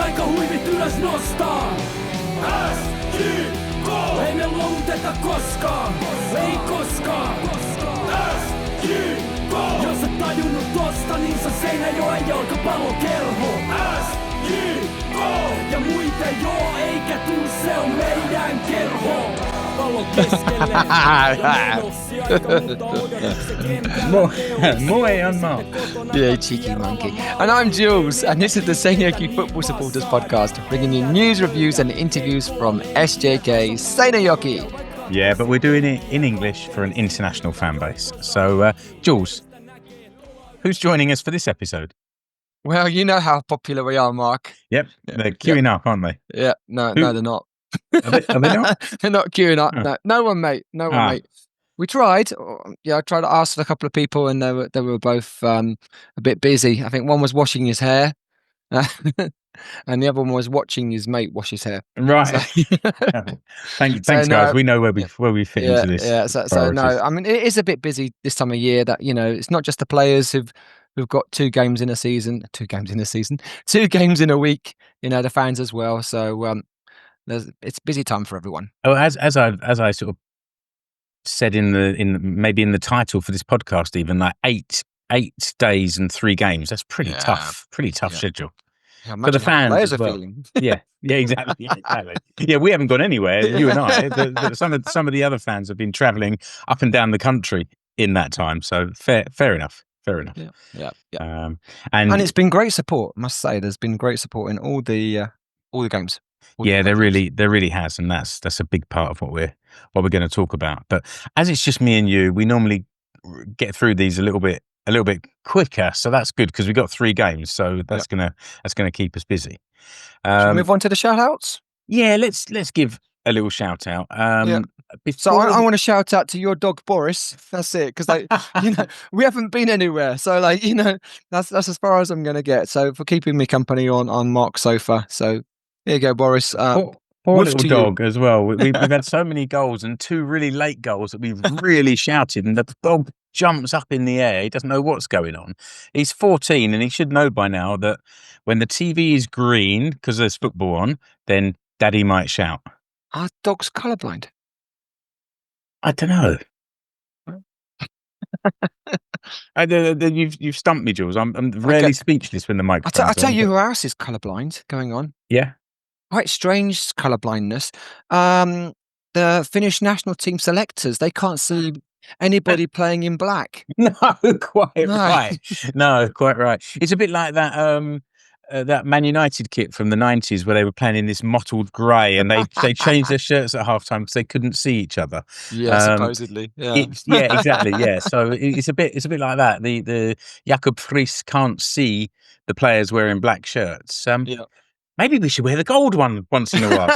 aika huivit ylös nostaa. SJK! Ei me luovuteta koskaan. Ei koskaan. SJK! Jos et tajunnut tosta, niin se Seinäjoen jalkapallokerho. SJK! Ja muita joo, eikä tuu, se on meidän kerho. Pallo keskelle. Moi on Mark. You cheeky monkey. And I'm Jules, and this is the Seinäjoki Football Supporters Podcast, bringing you news, reviews and interviews from SJK Seinäjoki. Yeah, but we're doing it in English for an international fan base. So, Jules, who's joining us for this episode? Well, you know how popular we are, Mark. Yep, they're queuing up, aren't they? Yeah, no, they're not. Are they not? They're not queuing up. Oh. No one, mate. No one, mate. We tried. I tried to ask a couple of people, and they were both a bit busy. I think one was washing his hair, and the other one was watching his mate wash his hair. Right. So, Thanks, guys. We know where we fit into this. Yeah. So no, I mean it is a bit busy this time of year. That it's not just the players who've got 2 games in a season, 2 games in a week. The fans as well. So it's busy time for everyone. Oh, as I sort of said in the title for this podcast, even like 8 days and 3 games. That's pretty tough schedule. For the fans players as are well. feeling. Yeah, exactly. Yeah, we haven't gone anywhere. You and I. Some of the other fans have been travelling up and down the country in that time. So fair enough. Yeah. And it's been great support. I must say, there's been great support in all the games. There really has, and that's a big part of what we're going to talk about. But as it's just me and you, we normally get through these a little bit quicker, so that's good because we got 3 games, so that's gonna keep us busy. Should we move on to the shout-outs? Yeah, let's give a little shout out. So I want to shout out to your dog Boris. That's it, because we haven't been anywhere, so that's as far as I'm going to get. So for keeping me company on Mark's sofa. So there you go, Boris. Poor little dog as well. We've had so many goals and 2 really late goals that we've really shouted, and the dog jumps up in the air. He doesn't know what's going on. He's 14, and he should know by now that when the TV is green because there's football on, then Daddy might shout. Are dogs colourblind? I don't know. You've stumped me, Jules. I'm rarely speechless when the microphone's on. I'll tell you who else is colourblind going on. Yeah. Quite strange colourblindness. The Finnish national team selectors, they can't see anybody playing in black. No, quite right. No, quite right. It's a bit like that Man United kit from the 90s where they were playing in this mottled grey, and they changed their shirts at halftime because they couldn't see each other. Yeah, supposedly. Yeah. Exactly. Yeah. So it's a bit like that. The 𝗗𝗄𝗆 can't see the players wearing black shirts. Maybe we should wear the gold one once in a while.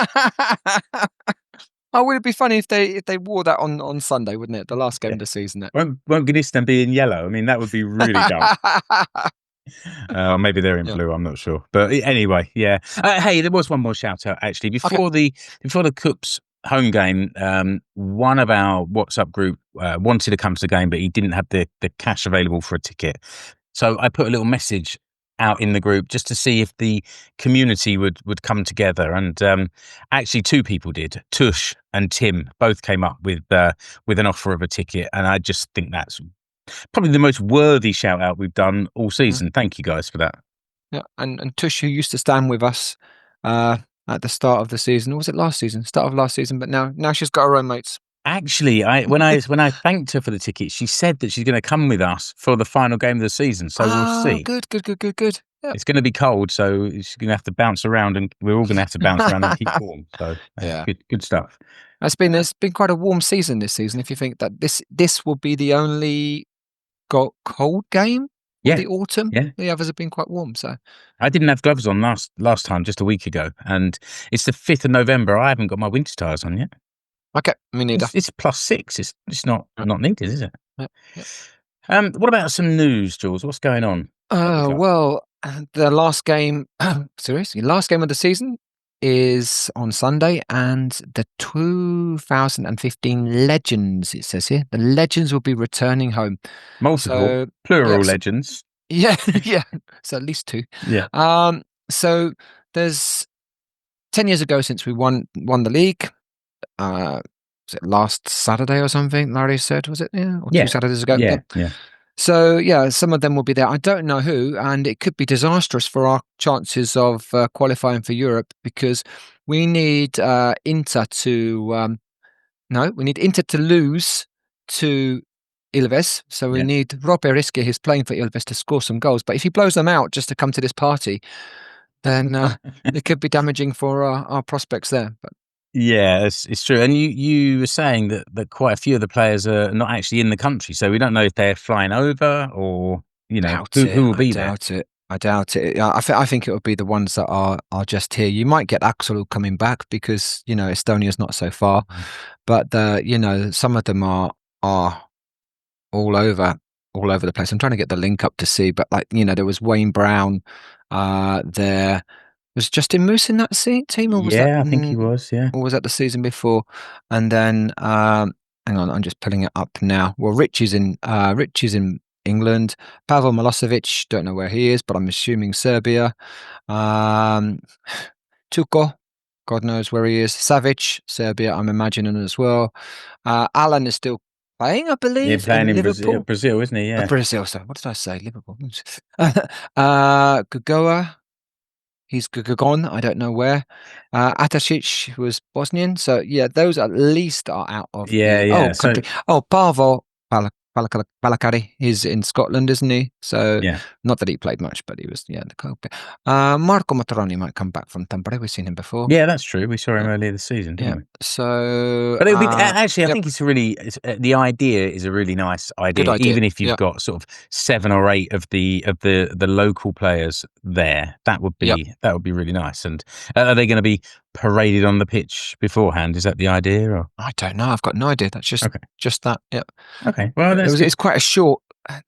Oh, would it be funny if they wore that on Sunday, wouldn't it? The last game of the season. Won't Gnistan be in yellow? I mean, that would be really dull. Maybe they're in blue. I'm not sure. But anyway, yeah. Hey, there was one more shout out actually before the KuPS home game. One of our WhatsApp group wanted to come to the game, but he didn't have the cash available for a ticket. So I put a little message out in the group just to see if the community would come together, and actually 2 people did. Thush and Tim both came up with an offer of a ticket, and I just think that's probably the most worthy shout out we've done all season. Thank you guys for that. Yeah, and Thush, who used to stand with us at the start of the season, or was it last season? Start of last season, but now she's got her own mates. Actually, when I thanked her for the ticket, she said that she's going to come with us for the final game of the season. So we'll see. Good. Yep. It's going to be cold, so she's going to have to bounce around, and we're all going to have to bounce around and keep warm. So good stuff. It's been quite a warm season this season. If you think that this will be the only cold game of the autumn, the others have been quite warm. So I didn't have gloves on last time, just a week ago, and it's the 5th of November. I haven't got my winter tyres on yet. Okay, me neither. It's +6. It's not needed, is it? Yeah. What about some news, Jules? What's going on? Well, the last game of the season is on Sunday, and the 2015 Legends, it says here, the Legends will be returning home. Plural Legends. Yeah. So at least 2. Yeah. So there's 10 years ago since we won the league. Was it last Saturday or something? Larry said, was it? Yeah, or 2 Saturdays ago. Yeah. So yeah, some of them will be there. I don't know who, and it could be disastrous for our chances of qualifying for Europe, because we need Inter to we need Inter to lose to Ilves. So we need 𝗚𝗺𝗲𝗀𝘀, who's playing for Ilves, to score some goals. But if he blows them out just to come to this party, then it could be damaging for our prospects there. But yeah, it's true. And you were saying that quite a few of the players are not actually in the country, so we don't know if they're flying over or who will be there. I doubt it. I think it would be the ones that are just here. You might get 𝗚𝗀𝗀𝗀 coming back because Estonia's not so far, but some of them are all over the place. I'm trying to get the link up to see, but there was Wayne Brown. There was Justin Moose in that team, or was that? I think he was. Yeah, or was that the season before? And then hang on, I'm just pulling it up now. Well, Rich is in England. 𝗵𝗂𝘶𝗶𝗹𝗶 Milosevic, don't know where he is, but I'm assuming Serbia. 𝗘𝘂𝗀𝗊, God knows where he is. Savic, Serbia, I'm imagining as well. Alan is still playing, I believe, playing in Liverpool. Brazil, isn't he? Yeah, Brazil. So what did I say? Liverpool. 𝗂𝗂𝗫, he's gone. I don't know where. 𝗚𝗏𝗫 was Bosnian. So yeah, those at least are out of the country. 𝗵𝗂𝗶𝗹𝗶, he's in Scotland, isn't he? So not that he played much, but he was the coach. Marco Mataroni might come back from Tampere. We've seen him before. Yeah, that's true. We saw him earlier this season, didn't we? So, but it would be actually. I think it's the idea is a really nice idea. Good idea. Even if you've got sort of 7 or 8 of the local players there, that would be really nice. And are they going to be paraded on the pitch beforehand? Is that the idea? Or I don't know. I've got no idea. That's just that. Yeah. Okay. Well, it's quite a short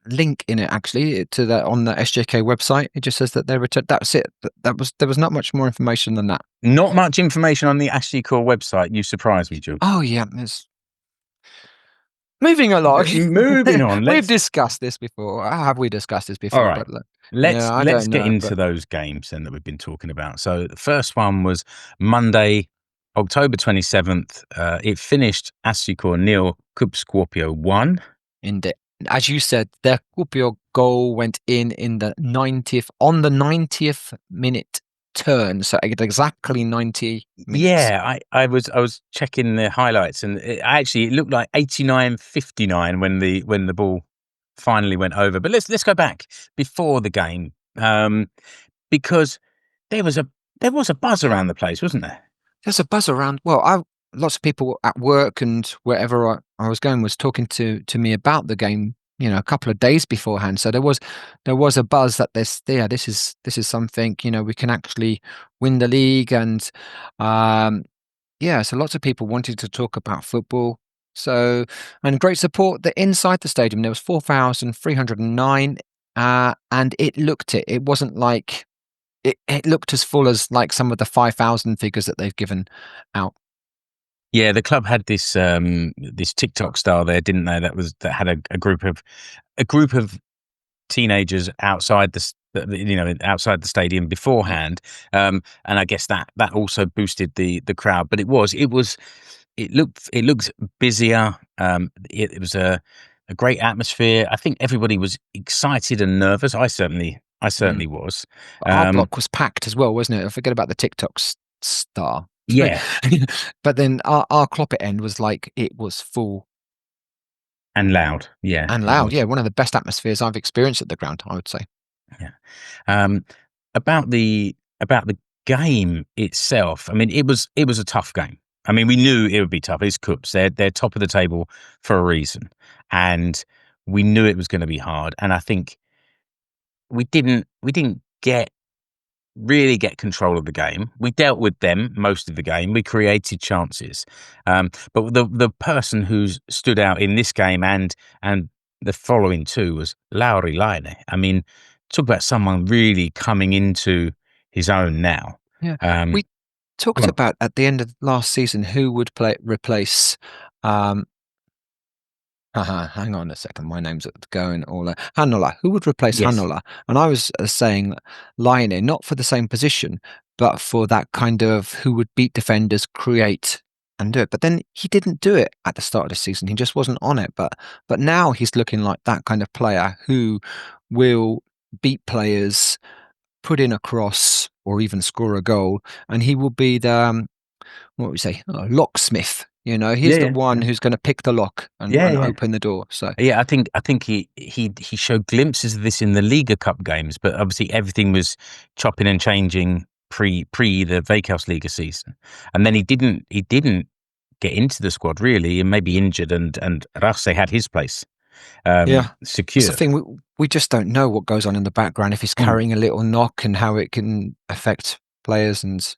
link in it actually to that on the SJK website. It just says that they returned. That's it. There was not much more information than that. Not much information on the SJK website. You surprised me, Jules. Oh yeah. Moving along. Moving on. We've discussed this before. Have we discussed this before? All right. But let's get into those games then that we've been talking about. So the first one was Monday, October 27th. It finished SJK 0, 𝗚𝗆𝗀 Skopje 1. As you said, their 𝗚𝗆𝗀𝗀𝗀 goal went in the 90th, on the 90th minute turn, so exactly 90 minutes. Yeah, I was checking the highlights, and it looked like 89-59 when the ball finally went over. But let's go back before the game, because there was a buzz around the place, wasn't there? There's a buzz around. Well, lots of people at work and wherever I was going was talking to me about the game, a couple of days beforehand. So there was a buzz that this is something, we can actually win the league. And so lots of people wanted to talk about football. So, and great support inside the stadium. There was 4,309 and it looked it. It wasn't like it looked as full as like some of the 5,000 figures that they've given out. Yeah, the club had this TikTok star there, didn't they? That had a group of teenagers outside outside the stadium beforehand, and I guess that also boosted the crowd. But it looked busier. It was a great atmosphere. I think everybody was excited and nervous. I certainly was. Our block was packed as well, wasn't it? I forget about the TikTok star. Yeah. But then our 𝗚𝗆𝗀𝗀𝗀𝗀 end was like, it was full. And loud. Yeah. And loud. Yeah. One of the best atmospheres I've experienced at the ground, I would say. Yeah. About the game itself, I mean, it was a tough game. I mean, we knew it would be tough. It's KuPS. They're top of the table for a reason. And we knew it was going to be hard. And I think we didn't really get control of the game. We dealt with them most of the game. We created chances. But the person who stood out in this game and the following two was Lauri Laine. I mean, talk about someone really coming into his own now. Yeah. We talked about at the end of last season who would replace Hang on a second. My name's going all 𝗏𝗏𝗀. Who would replace Yes. 𝗏𝗏𝗀? And I was saying Laine, not for the same position, but for that kind of who would beat defenders, create and do it. But then he didn't do it at the start of the season. He just wasn't on it. But now he's looking like that kind of player who will beat players, put in a cross, or even score a goal, and he will be the what we say, locksmith. He's the one who's going to pick the lock and open the door. So yeah, I think he showed glimpses of this in the Liga Cup games, but obviously everything was chopping and changing pre the Veikkausliiga season, and then he didn't get into the squad really, and maybe injured, and 𝗏𝗏𝗀 had his place secure. That's the thing. We just don't know what goes on in the background, if he's carrying a little knock and how it can affect players, and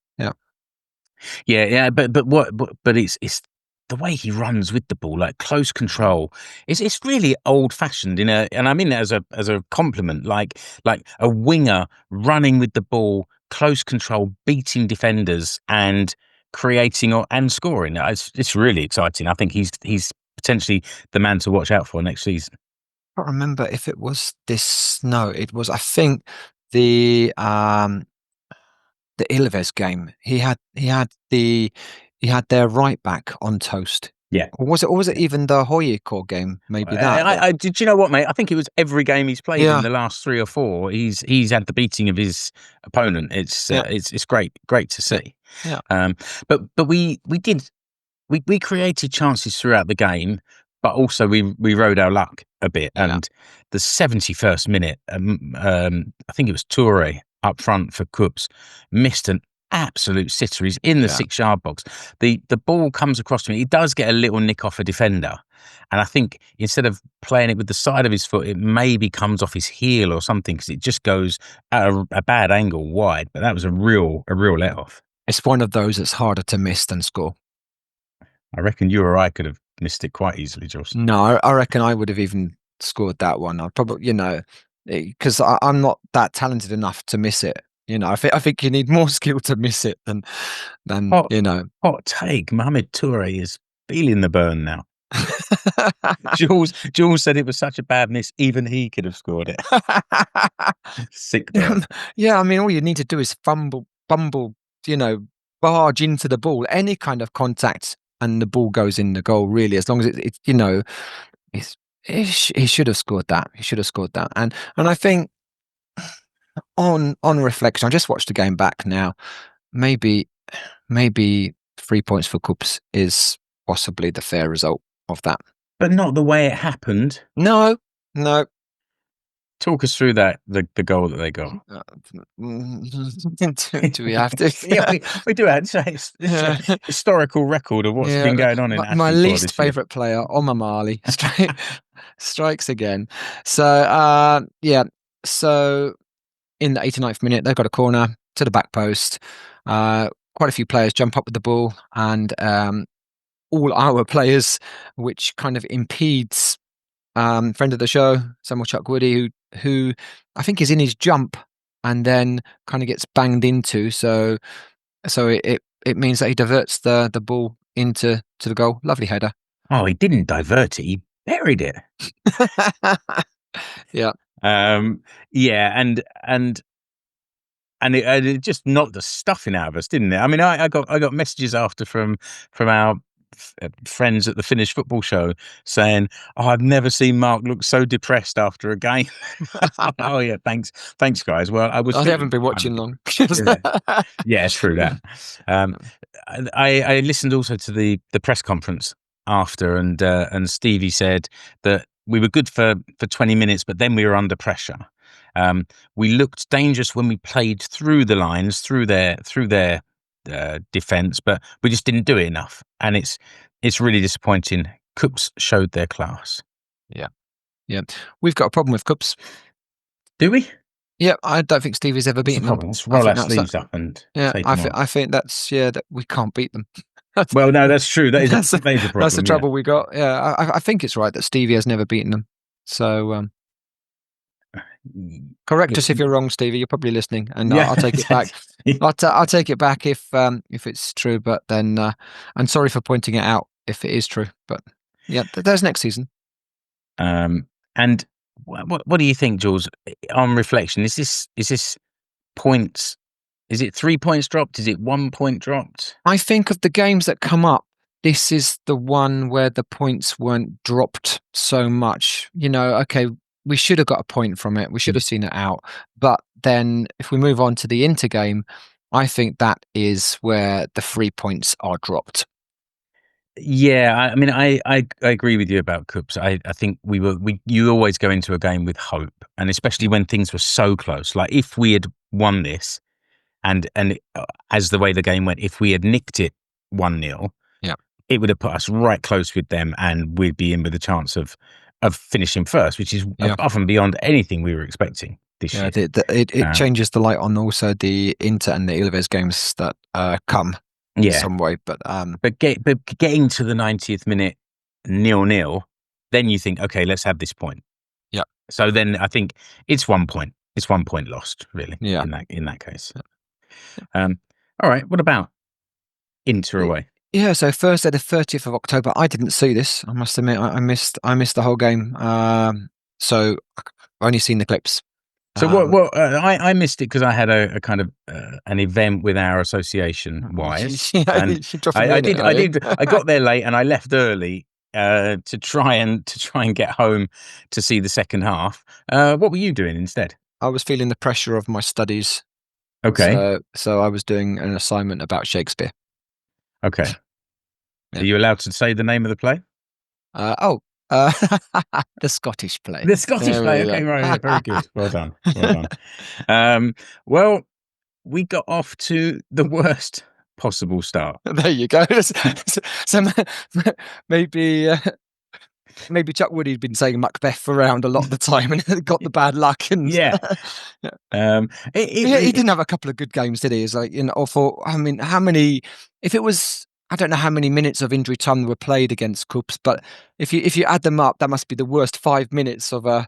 but it's the way he runs with the ball, like close control. It's really old fashioned and I mean that as a compliment, like a winger running with the ball, close control, beating defenders and creating and scoring. It's really exciting. I think he's potentially the man to watch out for next season. I can't remember if it was this. No, it was, I think, the Ilves game. He had their right back on toast. Yeah. Or was it even the 𝗏𝗀𝗀𝗶𝗹𝗃 game? Maybe that. Did you know what, mate? I think it was every game he's played in the last 3 or 4. He's had the beating of his opponent. It's great to see. Yeah. But we created chances throughout the game, but also we rode our luck a bit. And the 71st minute, I think it was Toure up front for KuPS, missed an absolute sitter. He's in the 6-yard box. The ball comes across to me. He does get a little nick off a defender, and I think instead of playing it with the side of his foot, it maybe comes off his heel or something, because it just goes at a bad angle wide. But that was a real let off. It's one of those that's harder to miss than score. I reckon you or I could have missed it quite easily, Jules. No, I reckon I would have even scored that one. I'd probably, because I'm not that talented enough to miss it. I think you need more skill to miss it than Hot take. 𝗏𝗏𝗀𝗏 is feeling the burn now. Jules said it was such a bad miss, even he could have scored it. Sick burn. Yeah, I mean, all you need to do is bumble, barge into the ball, any kind of contact, and the ball goes in the goal. Really, as long as he should have scored that. He should have scored that, and I think on reflection, I just watched the game back now. Maybe 3 points for KuPS is possibly the fair result of that, but not the way it happened. No. Talk us through that the goal that they got. Do we have to? Yeah, we do. It's a historical record of what's been going on in my least favourite player, 𝗏𝗏𝗀𝗏, strikes again. So so in the 89th minute, they've got a corner to the back post. Quite a few players jump up with the ball, and all our players, which kind of impedes friend of the show, 𝗚𝗏𝗀𝗏, who I think is in his jump and then kind of gets banged into. So it means that he diverts the ball into the goal. Lovely header. Oh, he didn't divert it. He buried it. Yeah. And it just knocked the stuffing out of us, didn't it? I mean, I got messages after from our friends at the Finnish football show saying, "Oh, I've never seen Mark look so depressed after a game." Oh yeah, thanks guys. Well, I haven't been watching long. Yeah, true that. I listened also to the press conference after, and Stevie said that we were good for 20 minutes, but then we were under pressure. We looked dangerous when we played through the lines, through their defense, but we just didn't do it enough, and it's really disappointing. KuPS showed their class. Yeah, we've got a problem with KuPS. Do we? Yeah, I don't think Stevie's ever beaten them. Let's roll our sleeves up and take them on. I think that's that we can't beat them. Well, no, that's true. That is a major problem. That's the trouble we got. Yeah, I think it's right that Stevie has never beaten them. So correct us if you're wrong, Stevie. You're probably listening, and I'll take it back. I'll take it back if it's true. But then, I'm sorry for pointing it out if it is true. But yeah, there's next season. And what do you think, Jules? On reflection, is this points? Is it 3 points dropped? Is it 1 point dropped? I think of the games that come up, this is the one where the points weren't dropped so much. Okay, we should have got a point from it. We should have seen it out. But then if we move on to the Inter game, I think that is where the 3 points are dropped. Yeah, I mean, I agree with you about KuPS. I think you always go into a game with hope, and especially when things were so close. Like if we had won this, and as the way the game went, if we had nicked it 1-0, it would have put us right close with them, and we'd be in with a chance of finishing first, which is above and beyond anything we were expecting this year. It changes the light on also the Inter and the Ilves games that come. In some way, but getting to the 90th minute 0-0, then you think, okay, let's have this point. Yeah. So then I think it's 1 point. It's 1 point lost, really. Yeah. In that case. Yeah. All right. What about Inter away? Yeah. So Thursday, the 30th of October. I didn't see this. I must admit, I missed the whole game. So I've only seen the clips. So I missed it because I had a kind of an event with our association wise. I got there late and I left early to try and get home to see the second half. What were you doing instead? I was feeling the pressure of my studies. Okay. So I was doing an assignment about Shakespeare. Okay. Yeah. Are you allowed to say the name of the play? The Scottish play. The Scottish play. Okay, right. Very good. Well done. Well done. Well, we got off to the worst possible start. There you go. So maybe Chuck Woody'd been saying '𝗵𝗶𝗹𝗶 around a lot of the time and got the bad luck. And he didn't have a couple of good games, did he? It's like, how many? If it was, I don't know how many minutes of injury time were played against KuPS, but if you add them up, that must be the worst 5 minutes of a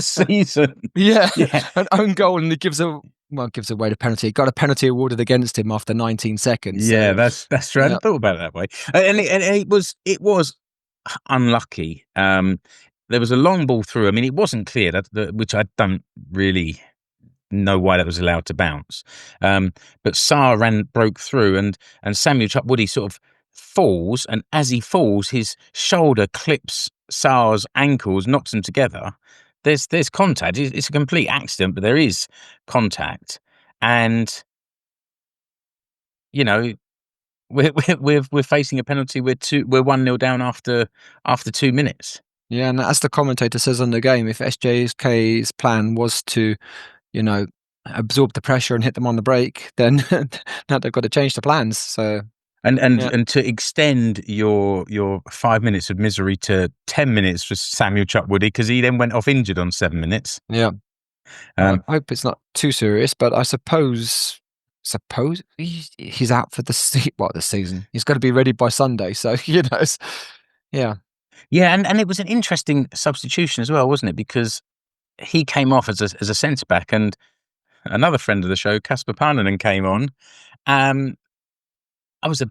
season. Yeah. An own goal, and he gives away the penalty. He got a penalty awarded against him after 19 seconds. Yeah, so, that's true. I hadn't thought about it that way. And it was unlucky. There was a long ball through. I mean, it wasn't clear, which I don't really know why that was allowed to bounce. But 𝗚𝗺 broke through, and Samuel Chuck Woody sort of falls, and as he falls, his shoulder clips 𝗚𝗺's ankles, knocks them together. There's contact. It's a complete accident, but there is contact, and we're facing a penalty. We're 1-0 down after 2 minutes. Yeah, and as the commentator says on the game, if SJK's plan was to, absorb the pressure and hit them on the break, then now they've got to change the plans. So and to extend your 5 minutes of misery to 10 minutes for Samuel Chuck Woody, because he then went off injured on 7 minutes. Yeah. I hope it's not too serious, but I suppose he's out for the season. He's got to be ready by Sunday. So yeah. Yeah, and it was an interesting substitution as well, wasn't it? Because he came off as a centre back, and another friend of the show, 𝗵𝗺𝗀𝗻𝗃, came on. I was a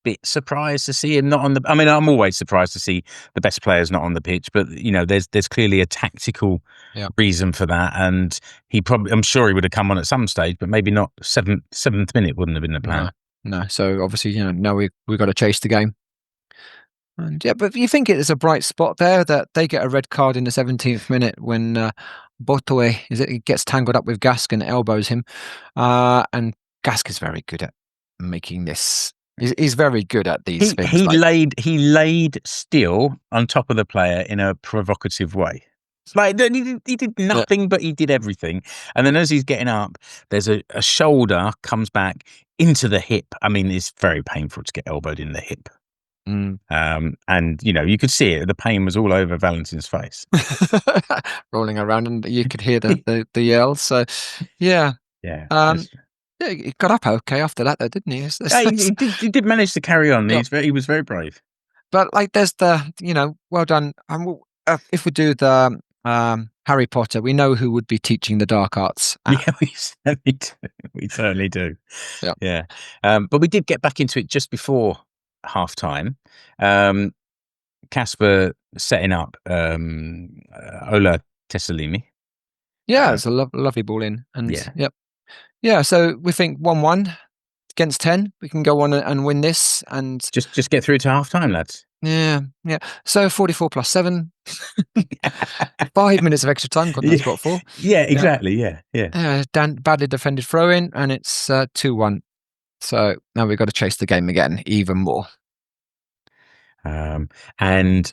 bit surprised to see him not on the. I mean, I'm always surprised to see the best players not on the pitch, but there's clearly a tactical reason for that, and I'm sure he would have come on at some stage, but maybe not. Seventh minute wouldn't have been the plan. No. So obviously, now we've got to chase the game. And but you think it is a bright spot there that they get a red card in the 17th minute when 𝗵𝗺𝗀𝗃 gets tangled up with Gask and elbows him, and Gask is very good at making this. He's very good at these things. He laid still on top of the player in a provocative way. Like he did nothing, but he did everything. And then as he's getting up, there's a shoulder comes back into the hip. I mean, it's very painful to get elbowed in the hip. And you could see it. The pain was all over Valentin's face, rolling around, and you could hear the yell. So, yeah. He got up okay after that, though, didn't he? He did manage to carry on. Yeah. He was very brave. But there's the well done. If we do the Harry Potter, we know who would be teaching the dark arts. Yeah, we certainly do. We certainly do. Yeah. But we did get back into it just before half time, Kasper setting up 𝗚𝗚𝗀𝗃𝘀. Yeah, it's a lovely ball in. And yeah. So we think 1-1 against 10. We can go on and win this. And just get through to half time, lads. Yeah. So 44 plus 7. 5 minutes of extra time. God knows what for. Yeah, exactly. Yeah. Badly defended throw in, and it's 2-1. So now we've got to chase the game again even more. And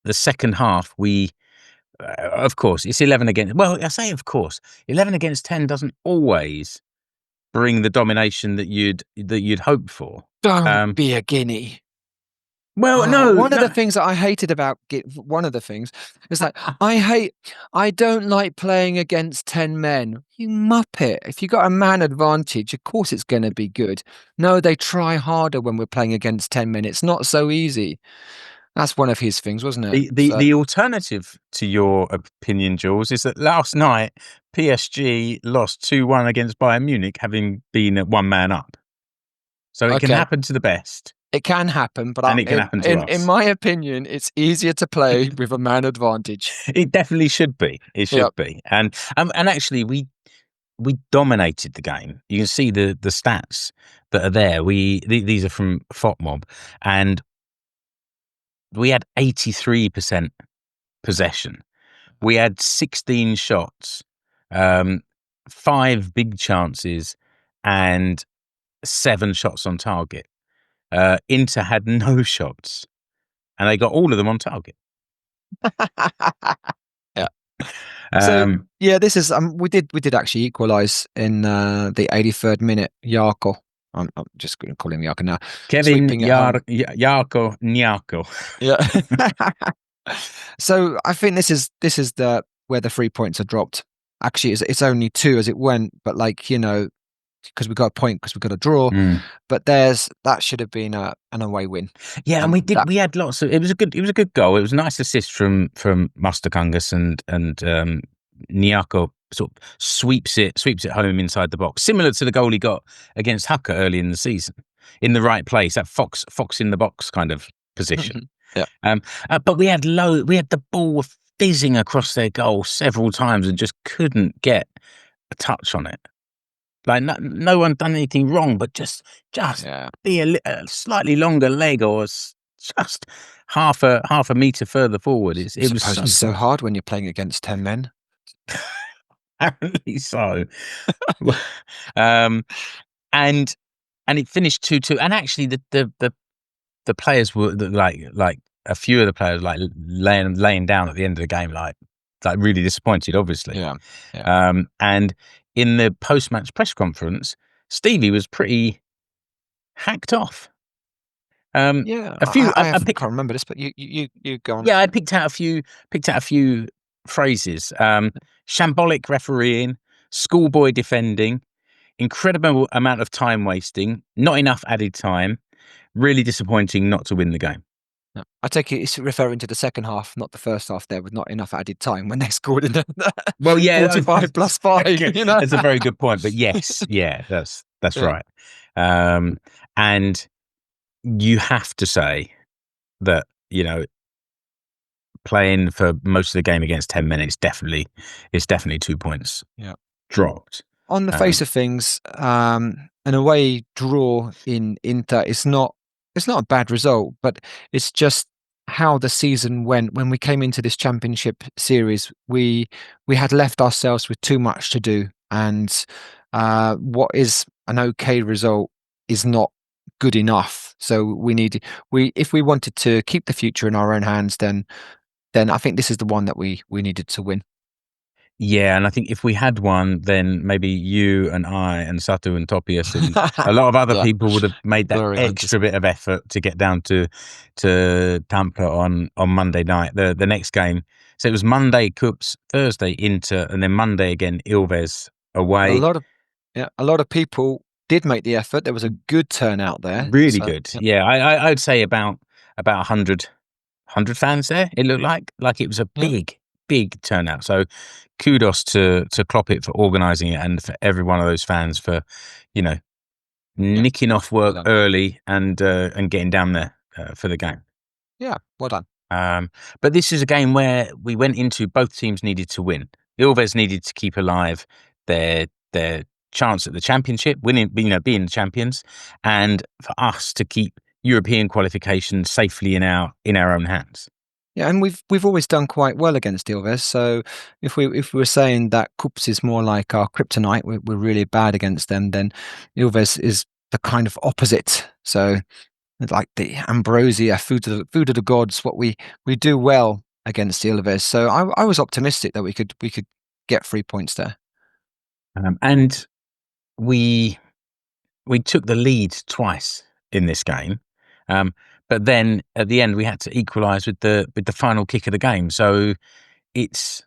the second half, we, of course, it's 11 against. Well, I say of course, 11 against 10 doesn't always bring the domination that you'd hope for. Don't be a guinea. Well, no. One of the things that I hated about one of the things is that I don't like playing against 10 men. You muppet. If you got a man advantage, of course it's going to be good. No, they try harder when we're playing against 10 men. It's not so easy. That's one of his things, wasn't it? The alternative to your opinion, Jules, is that last night PSG lost 2-1 against Bayern Munich, having been at one man up. So it can happen to the best. It can happen, but it can happen to us. In my opinion, it's easier to play with a man advantage. It definitely should be. It should be. And actually, we dominated the game. You can see the stats that are there. These are from 𝗵𝗆𝗶𝗹𝗃, and we had 83% possession. We had 16 shots, 5 big chances, and 7 shots on target. Inter had no shots, and they got all of them on target. This is we did actually equalise in the 83rd minute. 𝗗𝗀𝗀𝗃. I'm just going to call him 𝗗𝗀𝗃 now. 𝗗𝗃𝗃𝗃. Yeah. So I think this is where the 3 points are dropped. Actually, it's only 2 as it went, but because we got a point, because we got a draw. But that should have been an away win. Yeah, and we had lots of. It was a good goal. It was a nice assist from 𝗵𝗆𝗃𝗃, and 𝗚𝗃𝗃𝗃 sort of sweeps it home inside the box, similar to the goal he got against Hukker early in the season, in the right place, that fox in the box kind of position. But we had the ball fizzing across their goal several times and just couldn't get a touch on it. Like no one done anything wrong, but just be a slightly longer leg, or just half a meter further forward. It was so hard when you're playing against 10 men. Apparently so. And it finished 2-2. And actually, the players were like a few of the players laying down at the end of the game, like really disappointed, obviously. And in the post-match press conference, Stevie was pretty hacked off. I can't remember this, but you go on. Yeah, I picked out a few phrases. Shambolic refereeing, schoolboy defending, incredible amount of time wasting, not enough added time, really disappointing not to win the game. I take it it's referring to the second half, not the first half there, with not enough added time when they scored in the 45 plus 5. That's a very good point. But yes, that's right. And you have to say that, playing for most of the game against 10 men, it's definitely 2 points dropped. On the face of things, an away draw in Inter is not a bad result, but it's just how the season went. When we came into this championship series, we had left ourselves with too much to do, and what is an okay result is not good enough. So if we wanted to keep the future in our own hands, then I think this is the one that we needed to win. Yeah, and I think if we had won, then maybe you and I and Satu and Topias and a lot of other people would have made that extra bit of effort to get down to Tampere on Monday night, the next game. So it was Monday KuPS, Thursday Inter, and then Monday again Ilves away. A lot of people did make the effort. There was a good turnout there. Really good. Yeah, I'd say about 100 fans there. It looked like it was a big turnout. So kudos to 𝗘𝗂𝗵𝗹𝗃 for organising it, and for every one of those fans for nicking off work early and getting down there for the game. Yeah, well done. But this is a game where we went into, both teams needed to win. Ilves needed to keep alive their chance at the championship, winning, being the champions, and for us to keep European qualification safely in our own hands. Yeah, and we've always done quite well against Ilves. So if we were saying that KuPS is more like our kryptonite, we're really bad against them, then Ilves is the kind of opposite. So like the ambrosia, food of the gods, what we do well against Ilves. So I was optimistic that we could get 3 points there. And we took the lead twice in this game. But then at the end we had to equalise with the final kick of the game. So it's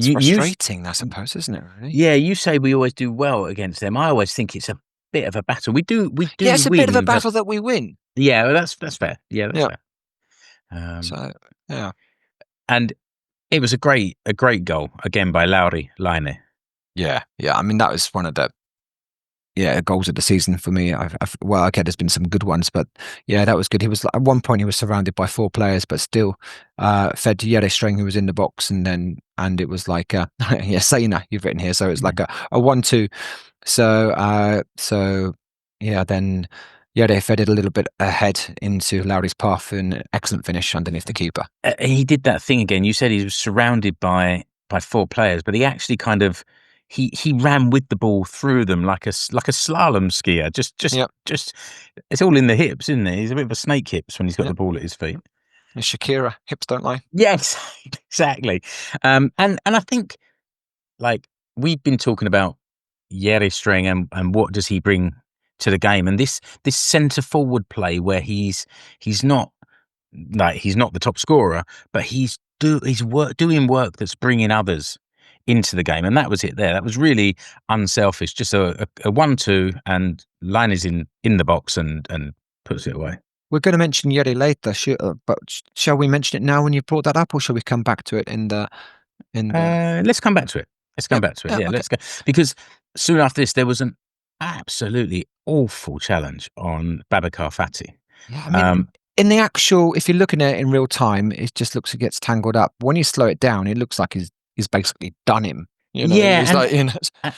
frustrating, I suppose, isn't it? Really? Yeah, you say we always do well against them. I always think it's a bit of a battle. We do. Yeah, it's a win, bit of a battle that we win. Yeah, well, that's fair. Yeah, that's fair. So yeah, and it was a great goal again by 𝗚𝗺𝗀𝗀𝘀. Yeah. I mean, that was one of the goals of the season for me. Well, okay, there's been some good ones, but yeah, that was good. He was at one point he was surrounded by 4 players, but still fed to 𝗚𝗺𝗀𝗀𝘀, who was in the box, and it was like Seinä, you've written here, so it's like a 1-2. So yeah, then 𝗚𝗺𝗀𝗀𝘀 fed it a little bit ahead into 𝗚𝗺𝗀𝗀𝗀's path, and an excellent finish underneath the keeper. He did that thing again. You said he was surrounded by 4 players, but he actually kind of he ran with the ball through them like a slalom skier. Just it's all in the hips, isn't it? He's a bit of a snake hips when he's got the ball at his feet. Shakira, hips don't lie. Yes, exactly. And I think, like, we've been talking about 𝗚𝗺𝗀𝗀𝗀𝘀 and what does he bring to the game, and this centre forward play where he's not the top scorer, but he's doing work that's bringing others into the game, and that was it there. That was really unselfish, just a 1-2, and line is in the box and puts it away. We're going to mention 𝗚𝗺𝗀𝗀𝗀𝘀 later, but shall we mention it now when you brought that up, or shall we come back to it in the let's come back to it. Let's come back to it. Yeah, okay. Let's go, because soon after this there was an absolutely awful challenge on 𝗵𝗂𝗵𝗶𝗴. Yeah, I mean, in the actual, if you're looking at it in real time, it just looks like it gets tangled up. When you slow it down, it looks like he's basically done him. Yeah, it's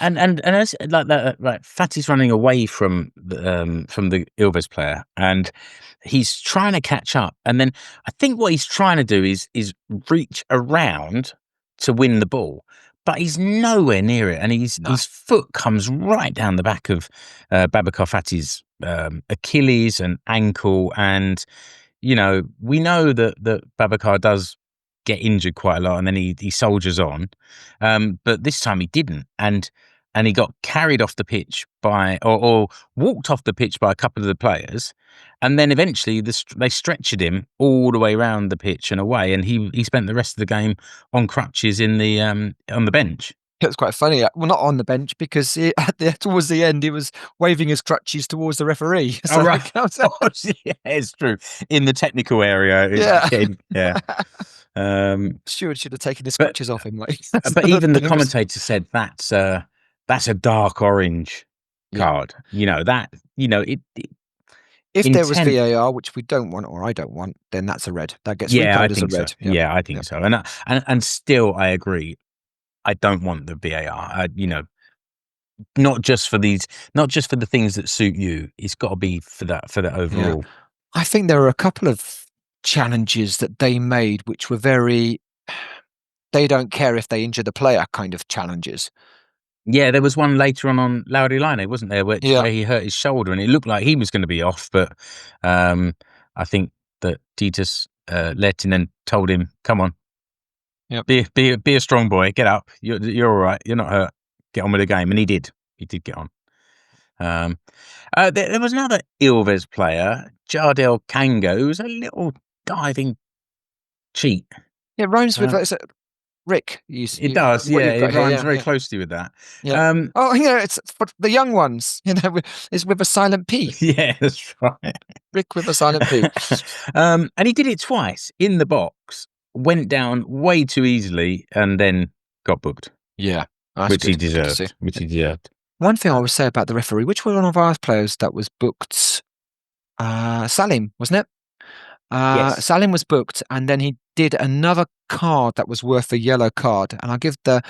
and as like that, right, 𝗵𝗂𝗵𝗀's running away from the Ilves player, and he's trying to catch up. And then I think what he's trying to do is reach around to win the ball, but he's nowhere near it, and his foot comes right down the back of 𝗵𝗂𝗵𝗀𝗀's Achilles and ankle, and we know that 𝗵𝗂𝗵𝗀 does get injured quite a lot, and then he soldiers on, but this time he didn't, and he got carried off the pitch by or walked off the pitch by a couple of the players, and then eventually they stretchered him all the way around the pitch and away, and he spent the rest of the game on crutches on the bench. It was quite funny. Well, not on the bench, because towards the end he was waving his crutches towards the referee. So right. Yeah, it's true. In the technical area. Yeah. Stewart should have taken his crutches off him. But even the commentator said that's a dark orange card. If there was VAR, which we don't want, or I don't want, then that's a red. That gets replayed as a red. So. Yeah, I think so. And still, I agree. I don't want the VAR. Not just for the things that suit you. It's got to be for that overall. Yeah. I think there are a couple of challenges that they made which were very, they don't care if they injure the player kind of challenges. Yeah, there was one later on 𝗚𝗺𝗀𝗀𝗀𝘀, wasn't there, where he hurt his shoulder and it looked like he was going to be off, but I think that 𝗵𝗂𝗀𝗀𝗀𝘀 told him, "Come on, be a strong boy, get up. You're all right. You're not hurt. Get on with the game." And he did. He did get on. There was another Ilves player, 𝗚𝗺𝗀𝗀𝗀𝗀𝗀, who was a little diving cheat. It rhymes with Rick. It does, yeah. It rhymes very closely with that. Yeah. It's for the young ones. It's with a silent P. Yeah, that's right. Rick with a silent P. And he did it twice in the box. Went down way too easily, and then got booked. Yeah, which he deserved. One thing I would say about the referee, which was one of our players that was booked, Salim, wasn't it? Yes. Salim was booked, and then he did another card that was worth a yellow card. And I'll give the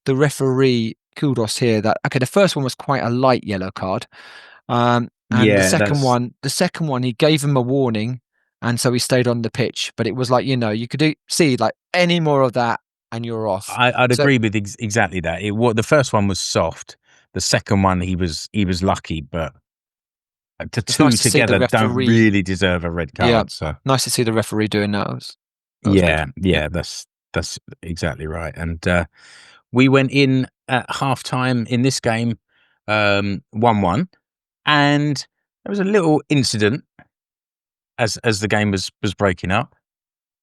referee kudos here that, okay, the first one was quite a light yellow card. And Yeah, the second one, he gave him a warning, and so he stayed on the pitch. But it was like, you could see like any more of that, and you're off. I'd agree with exactly that. The first one was soft. The second one, he was lucky, but the two nice to see the together don't referee. really deserve a red card. Yeah, so nice to see the referee doing that. That was yeah, good. yeah, that's exactly right. And we went in at halftime in this game, 1-1, and there was a little incident as the game was breaking up.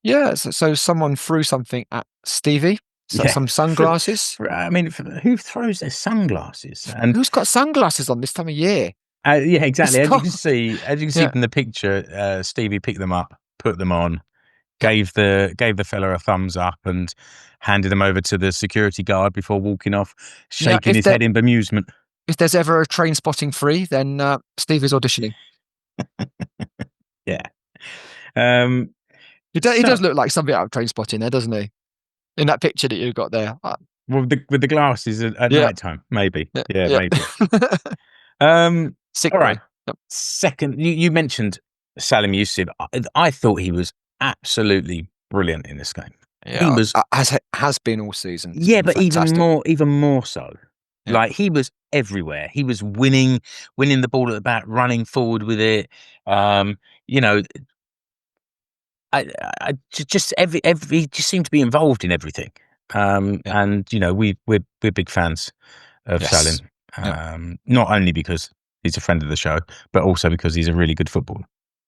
Yeah, so someone threw something at Stevie. So some sunglasses. I mean, who throws their sunglasses? And who's got sunglasses on this time of year? Yeah, exactly. As you can see from the picture, Stevie picked them up, put them on, gave the fella a thumbs up, and handed them over to the security guard before walking off, shaking his head in bemusement. If there's ever a train spotting free, then Stevie's auditioning. Yeah. He does look like something out of Train Spotting there, doesn't he? In that picture that you've got there. Well, with the glasses at night time, maybe. Yeah, maybe. Sick all right. Yep. Second, you mentioned Salim Youssef. I thought he was absolutely brilliant in this game. Yeah, he was has been all season. Yeah, but fantastic. even more so. Yeah. Like, he was everywhere. He was winning the ball at the back, running forward with it. I just he just seemed to be involved in everything. And we're big fans of Salim. Not only because he's a friend of the show, but also because he's a really good footballer.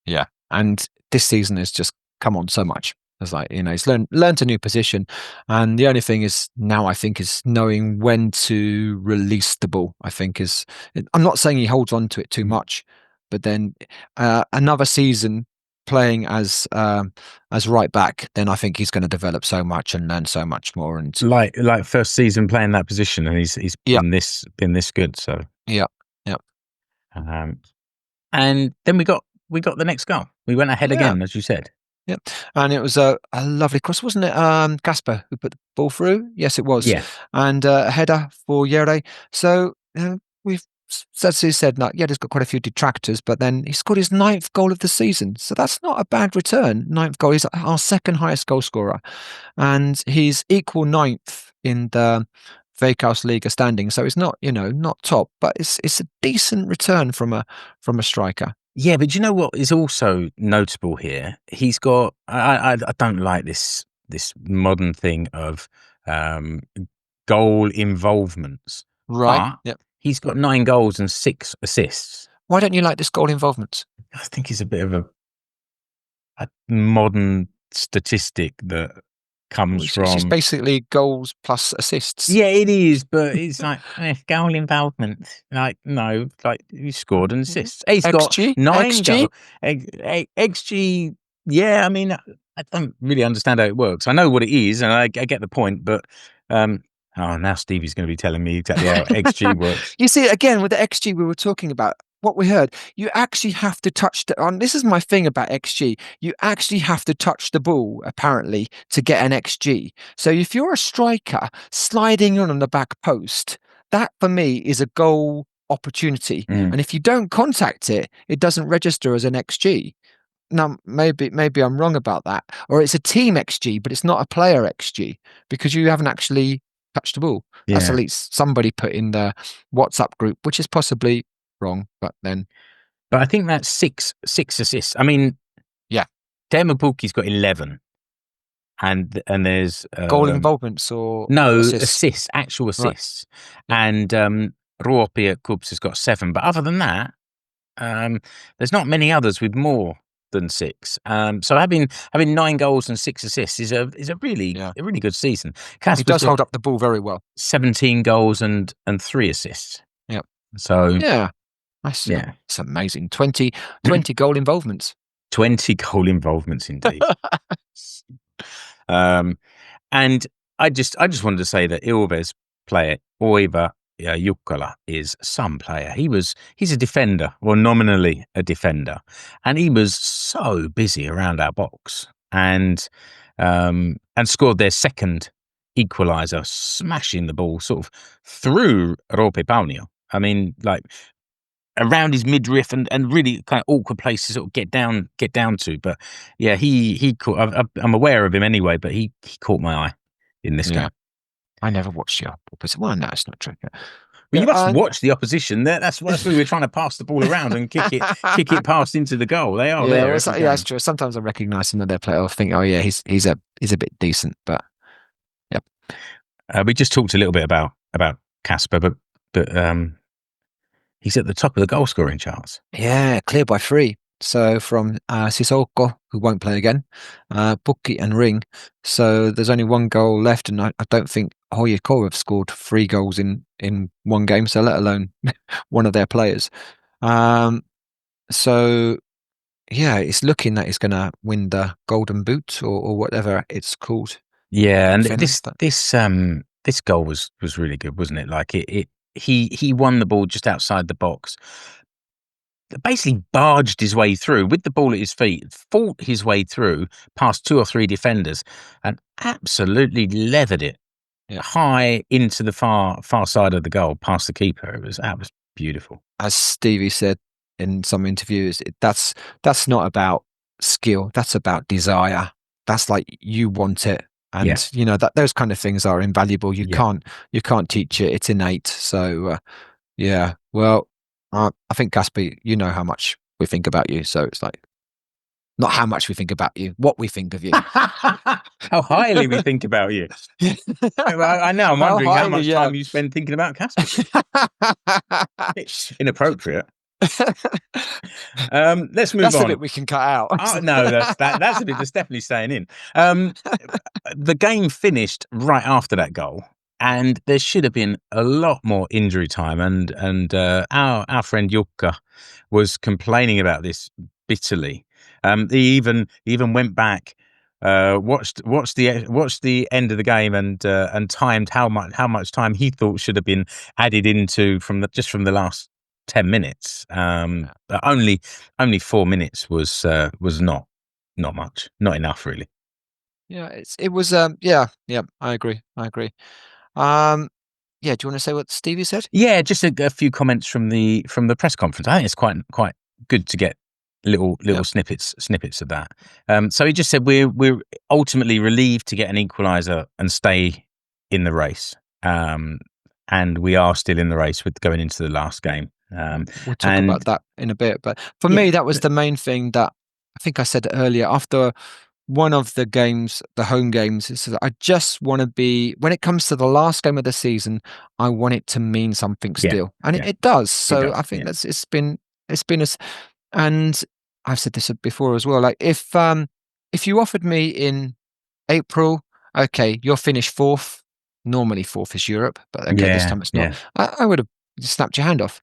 Yeah, and this season has just come on so much. It's like, he's learned a new position, and the only thing is now, I think, is knowing when to release the ball. I'm not saying he holds on to it too much, but then another season playing as right back, then I think he's going to develop so much and learn so much more. And like first season playing that position, and he's been this good. So yeah. And then we got the next goal. We went ahead again, as you said. Yep, and it was a lovely cross, wasn't it? 𝗏𝗀𝗏 who put the ball through. Yes, it was. Yeah, and a header for 𝗚𝗏𝗏𝗏. So we've said that he's got quite a few detractors, but then he scored his 9th goal of the season. So that's not a bad return. 9th goal. He's our second highest goal scorer, and he's equal 9th in the Veikkausliiga standing. So it's not not top, but it's a decent return from a striker. Yeah, but you know what is also notable here? He's got. I don't like this modern thing of goal involvements. Right. But he's got 9 goals and 6 assists. Why don't you like this goal involvement? I think he's a bit of a modern statistic that comes from. It's basically goals plus assists. Yeah, it is, but it's like goal involvement. Like, no, like, he scored an assist. He's XG? got 9 XG? XG. Yeah, I mean, I don't really understand how it works. I know what it is, and I get the point, but now Stevie's going to be telling me exactly how XG works. You see, again, with the XG we were talking about, what we heard, you actually have to touch this is my thing about XG. You actually have to touch the ball, apparently, to get an XG. So if you're a striker sliding on the back post, that for me is a goal opportunity. And if you don't contact it, it doesn't register as an XG. Now, maybe I'm wrong about that. Or it's a team XG, but it's not a player XG because you haven't actually touched the ball. Yeah. That's at least somebody put in the WhatsApp group, which is possibly wrong, but I think that's 6 assists. I mean, 𝗏𝗏𝗏𝗏's got 11, and there's goal involvements or assists, actual assists, right. And 𝗚𝗆𝗆𝗏𝗏𝗏 has got 7, but other than that, there's not many others with more than 6. So having 9 goals and 6 assists is a really good season. He does hold up the ball very well. 17 goals and 3 assists. Yep. So it's amazing. 20 goal involvements. 20 goal involvements indeed. And I just wanted to say that Ilves player 𝗚𝗆𝗏𝗏𝗏𝗏 𝗚𝗺𝗀𝗃𝗀 is some player. He's a defender, or nominally a defender, and he was so busy around our box and scored their second equaliser, smashing the ball sort of through 𝗚𝗺𝗃𝗀𝗃𝗀. I mean, like around his midriff and really kind of awkward place to sort of get down to. But yeah, he caught. I'm aware of him anyway, but he caught my eye in this game. I never watched the opposite. Well, no, it's not true. Well, you must watch the opposition. That's why we're trying to pass the ball around and kick it past into the goal. They are there. Well, that's true. Sometimes I recognise some of their players. I think, oh yeah, he's a bit decent. But yeah, we just talked a little bit about 𝗂𝗃𝗃, but he's at the top of the goal scoring charts. Yeah, clear by 3. So from Sissoko, who won't play again, 𝗵𝗂𝘀 and Ring. So there's only 1 goal left, and I don't think 𝗗𝘁𝗶𝗹𝗃 have scored 3 goals in 1 game, so let alone one of their players. So yeah, it's looking that he's going to win the Golden Boot or whatever it's called. Yeah, and this goal was really good, wasn't it? Like he won the ball just outside the box, basically barged his way through with the ball at his feet, fought his way through past 2 or 3 defenders, and absolutely leathered it high into the far side of the goal, past the keeper. That was beautiful. As Stevie said in some interviews, that's not about skill. That's about desire. That's like you want it, and you know that those kind of things are invaluable. You can't teach it. It's innate. So yeah, well. I think, 𝗂𝗃𝗃, you know how much we think about you. So it's like, not how much we think about you, what we think of you. How highly we think about you. I know, I'm wondering how much time you spend thinking about 𝗂𝗃𝗃. It's inappropriate. Let's move on. That's the bit we can cut out. No, that's the bit that's definitely staying in. The game finished right after that goal. And there should have been a lot more injury time, and our friend 𝗚𝗃𝗃 was complaining about this bitterly. He even went back, watched the end of the game, and timed how much time he thought should have been added into from the last 10 minutes. Only 4 minutes was not much, not enough really. Yeah, it was. Yeah, I agree. Yeah, do you want to say what Stevie said? Yeah, just a few comments from the press conference. I think it's quite good to get little snippets of that. So he just said we're ultimately relieved to get an equaliser and stay in the race, and we are still in the race with going into the last game. We'll talk about that in a bit, but for me that was the main thing that I think I said earlier after one of the games, the home games, is that I just want to be, when it comes to the last game of the season, I want it to mean something still. And it does. So I think that's, it's been and I've said this before as well. Like if you offered me in April, okay, you'll finish 4th. Normally 4th is Europe, but okay, this time it's not. I would have snapped your hand off.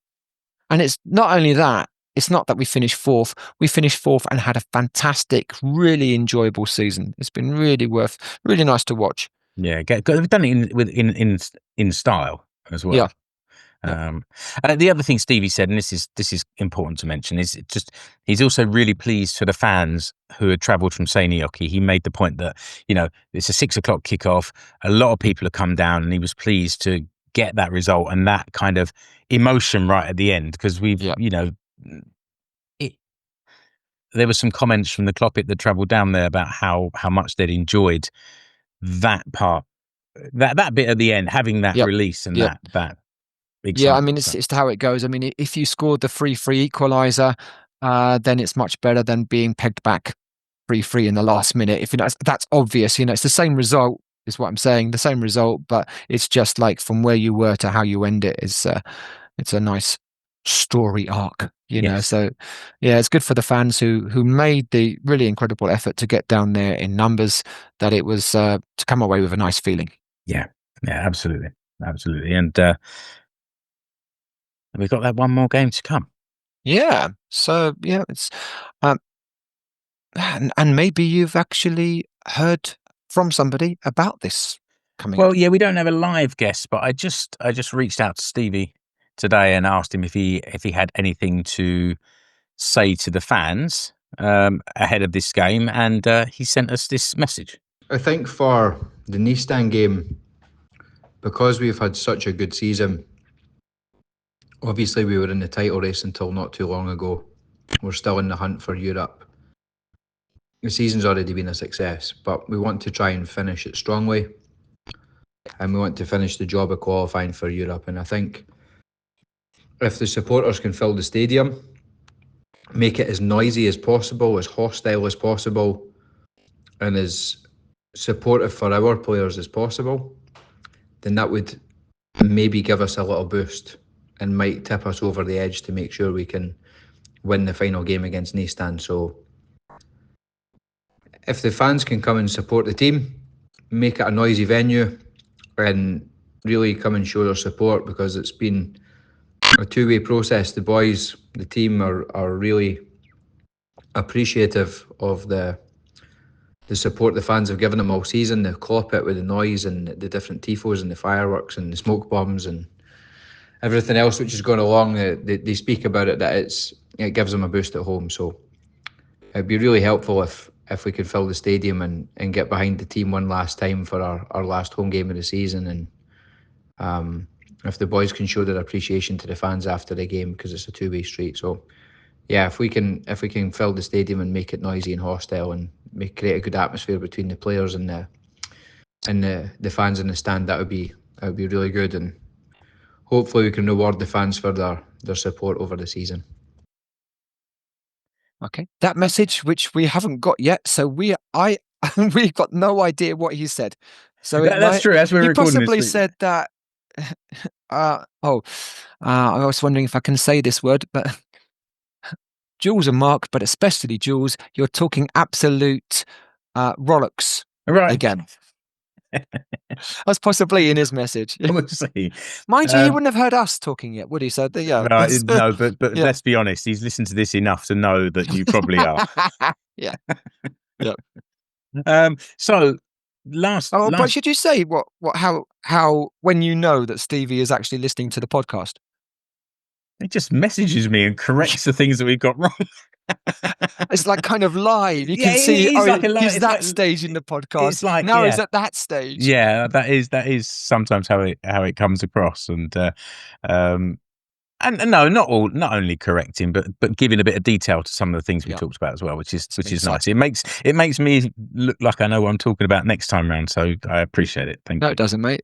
And it's not only that, it's not that we finished 4th. We finished 4th and had a fantastic, really enjoyable season. It's been really nice to watch. Yeah, we've done it in style as well. The other thing Stevie said, and this is important to mention, is he's also really pleased for the fans who had travelled from Seinäjoki. He made the point that it's a 6 o'clock kickoff. A lot of people have come down, and he was pleased to get that result and that kind of emotion right at the end, because we've there were some comments from the 𝗂𝗃𝗃 that travelled down there about how much they'd enjoyed that part, that bit at the end, having that release and that excitement. Yeah, I mean, it's how it goes. I mean, if you scored the 3-3 equaliser, then it's much better than being pegged back 3-3 in the last minute. If that's obvious, it's the same result. Is what I'm saying, the same result, but it's just like from where you were to how you end it is it's a nice story arc, know. So yeah, it's good for the fans who made the really incredible effort to get down there in numbers, that it was to come away with a nice feeling. Yeah, absolutely, and we've got that one more game to come. Yeah, so yeah, it's and maybe you've actually heard from somebody about this coming Well, up? yeah, we don't have a live guest, but I just reached out to Stevie today and asked him if he had anything to say to the fans ahead of this game, and he sent us this message. I think for the Gnistan game, because we've had such a good season, obviously we were in the title race until not too long ago. We're still in the hunt for Europe. The season's already been a success, but we want to try and finish it strongly, and we want to finish the job of qualifying for Europe. And I think if the supporters can fill the stadium, make it as noisy as possible, as hostile as possible, and as supportive for our players as possible, then that would maybe give us a little boost and might tip us over the edge to make sure we can win the final game against Gnistan. So if the fans can come and support the team, make it a noisy venue, and really come and show their support, because it's been a two-way process. The boys, the team are really appreciative of the support the fans have given them all season. They clop it with the noise and the different tifos and the fireworks and the smoke bombs and everything else which has gone along. They speak about it, that it gives them a boost at home. So it'd be really helpful if we could fill the stadium and get behind the team one last time for our last home game of the season. And if the boys can show their appreciation to the fans after the game, because it's a two-way street. So yeah, if we can fill the stadium and make it noisy and hostile and create a good atmosphere between the players and the fans in the stand, that would be really good. And hopefully we can reward the fans for their support over the season. Okay, that message which we haven't got yet, so we've got no idea what he said. So that's true. As we're recording possibly this, said that. I was wondering if I can say this word, but Jules and Mark, but especially Jules, you're talking absolute rollocks right again. That's possibly in his message. We'll see. Mind you, he wouldn't have heard us talking yet, would he? So yeah, no, but yeah. Let's be honest. He's listened to this enough to know that you probably are. Yeah. Yeah. So but should you say how when you know that Stevie is actually listening to the podcast? He just messages me and corrects the things that we've got wrong. It's like kind of live. You can see he's that stage in the podcast. It's like now he's at that stage. Yeah, that is sometimes how it comes across. And no, not only correcting, but giving a bit of detail to some of the things we talked about as well, which is nice. It makes me look like I know what I'm talking about next time round. So I appreciate it. Thank you. No, it doesn't, mate.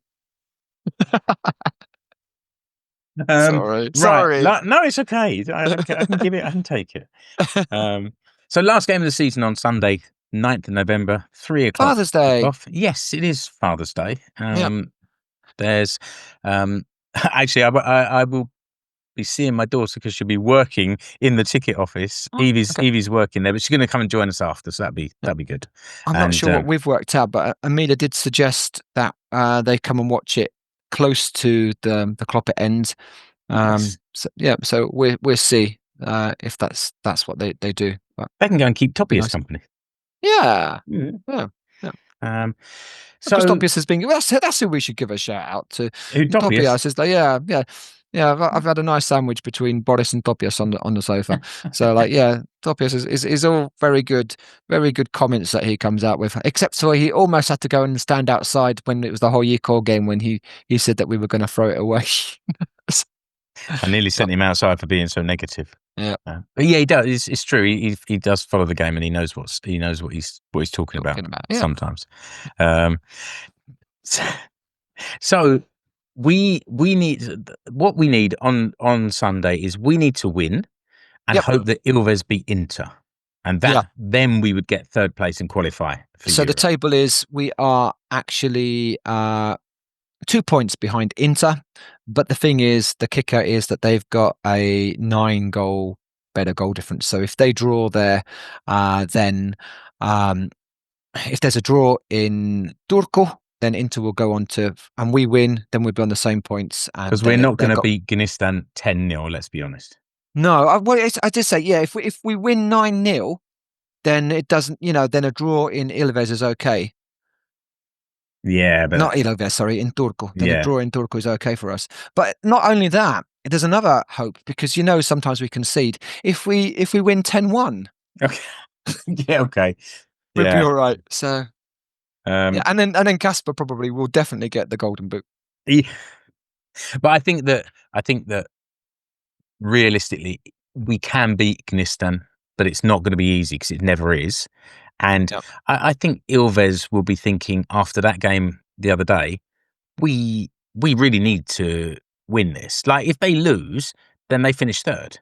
Sorry. No, it's okay. I can give it. I can take it. So last game of the season on Sunday, 9th of November, 3:00. Father's Day. Off. Yes, it is Father's Day. There's actually I will be seeing my daughter because she'll be working in the ticket office. Evie's working there, but she's going to come and join us after, so that'd be good. I'm not sure what we've worked out, but Amelia did suggest that they come and watch it close to the 𝗂𝘆𝗶𝗹𝗃 end. Nice. So we'll see if that's what they do. But they can go and keep 𝗂𝘆𝗃𝗃's company. Yeah. So 𝗂𝘆𝗃𝗃 has been. That's who we should give a shout out to. Who, 𝗂𝘆𝗃𝗃 is like I've had a nice sandwich between Boris and 𝗂𝘆𝗃𝗃 on the sofa. So 𝗂𝘆𝗃𝗃 is all very good comments that he comes out with. Except for he almost had to go and stand outside when it was the 𝗗𝘆𝗀𝗀 game when he said that we were going to throw it away. I nearly sent him outside for being so negative. Yeah, but yeah, he does. It's true. He does follow the game, and he knows what he's talking about sometimes. So we need what we need on Sunday is we need to win and hope that Ilves beat Inter, and that then we would get third place and qualify. So Europe. The table is we are actually 2 points behind Inter, but the thing is, the kicker is that they've got a 9-goal better goal difference. So if they draw there, then if there's a draw in Turku, then Inter will go on to, and we win, then we'll be on the same points. Because we're not going to beat Gnistan 10-0, let's be honest. No, I did say, if we win 9-0, then it doesn't, then a draw in Ilves is okay. Yeah, but Not Ilves, sorry, in Turku. Then Yeah. a draw in Turku is okay for us. But not only that, there's another hope because sometimes we concede. If we win 10-1, okay. Yeah, okay. we'll be Yeah. all right. So Um, and then Casper probably will definitely get the golden boot. but I think that realistically we can beat Gnistan, but it's not going to be easy because it never is. And Yep. I think Ilves will be thinking after that game the other day, we really need to win this. Like if they lose, then they finish third.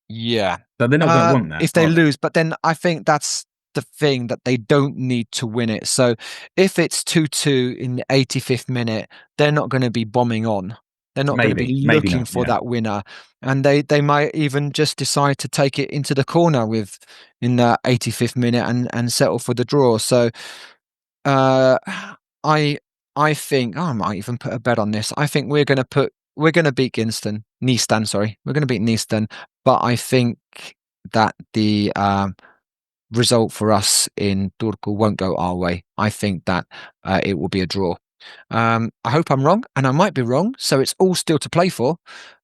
Yeah. But they're not going to want that if they are lose, but then I think that's the thing, that they don't need to win it. So if it's 2-2 in the 85th minute, they're not going to be bombing on. They're not going to be Maybe looking not, for yeah. that winner, and they might even just decide to take it into the corner in the 85th minute and settle for the draw. So I think I might even put a bet on this. I think we're going to beat Gnistan. Sorry, we're going to beat Gnistan, but I think that the result for us in Turku won't go our way. I think that it will be a draw. I hope I'm wrong, and I might be wrong. So it's all still to play for,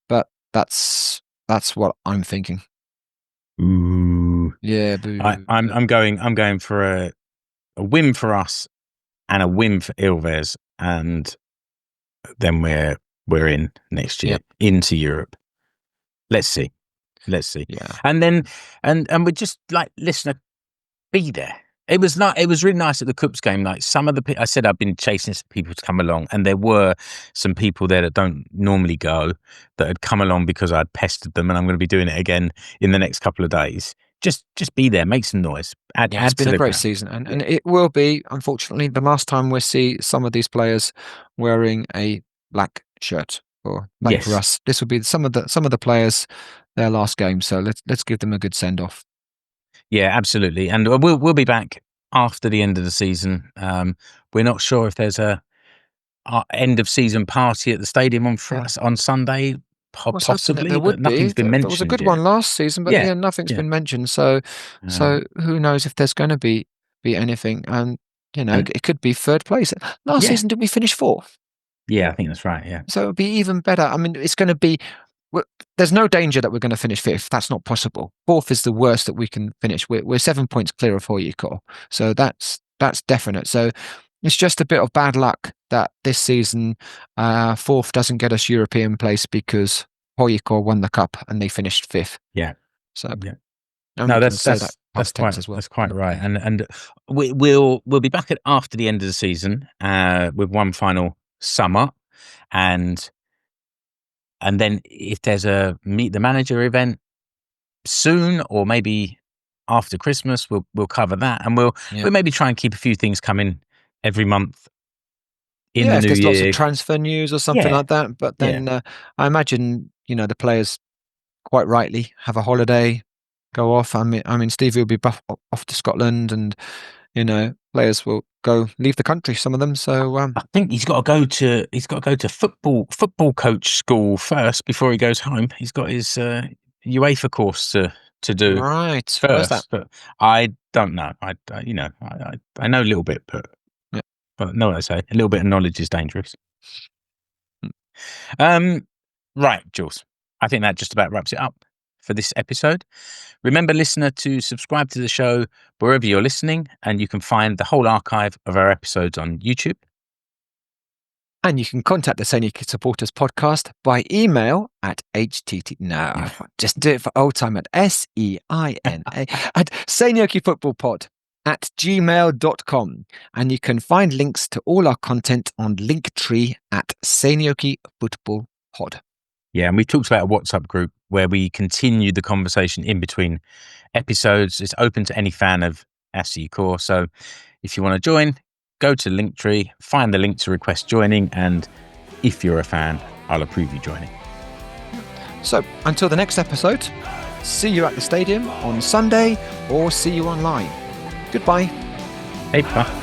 but that's what I'm thinking. Ooh. Yeah, boo. I'm going for a win for us and a win for Ilves, and then we're in next year into Europe. Let's see. Yeah. And then and we're just like, listener, be there. It was really nice at the KuPS game. Like some of I said I've been chasing some people to come along, and there were some people there that don't normally go that had come along because I'd pestered them, and I'm going to be doing it again in the next couple of days. Just be there, make some noise. It's been a great season, and it will be, unfortunately, the last time we see some of these players wearing a black shirt or playing for us. This will be some of the players, their last game. So let's give them a good send off. Yeah, absolutely, and we'll be back after the end of the season. We're not sure if there's a end of season party at the stadium on Sunday. Possibly, but nothing's been mentioned. There was a good one last season, but nothing's been mentioned. So who knows if there's going to be anything? And it could be third place. Last season, did we finish fourth? Yeah, I think that's right. Yeah, so it would be even better. I mean, it's going to be. There's no danger that we're going to finish fifth. That's not possible. Fourth is the worst that we can finish. We're 7 points clear of 𝗚𝗺𝗀, so that's definite. So it's just a bit of bad luck that this season fourth doesn't get us European place because 𝗚𝗺𝗀 won the cup and they finished fifth. Yeah. So no, that's quite as well. That's quite right. And we'll be back after the end of the season with one final sum up, and then if there's a meet the manager event soon, or maybe after Christmas, we'll cover that, and we'll maybe try and keep a few things coming every month in the new year. If there's lots of transfer news or something like that. But then I imagine the players quite rightly have a holiday, go off. I mean, Stevie will be off to Scotland, and players will leave the country. Some of them. So I think he's got to go to football coach school first before he goes home. He's got his UEFA course to do first. Where's that? But I don't know. I know a little bit, but know what I say. A little bit of knowledge is dangerous. Right, Jules. I think that just about wraps it up for this episode. Remember, listener, to subscribe to the show wherever you're listening, and you can find the whole archive of our episodes on YouTube. And you can contact the Seinäjoki Supporters Podcast by email at just do it for old time at SEINA at SeinäjokiFootballPod@gmail.com. And you can find links to all our content on Linktree at Seinäjoki Football Pod. Yeah, and we talked about a WhatsApp group where we continue the conversation in between episodes. It's open to any fan of 𝗚𝗺𝗀. So if you want to join, go to Linktree, find the link to request joining, and if you're a fan, I'll approve you joining. So until the next episode, see you at the stadium on Sunday or see you online. Goodbye. Heippa.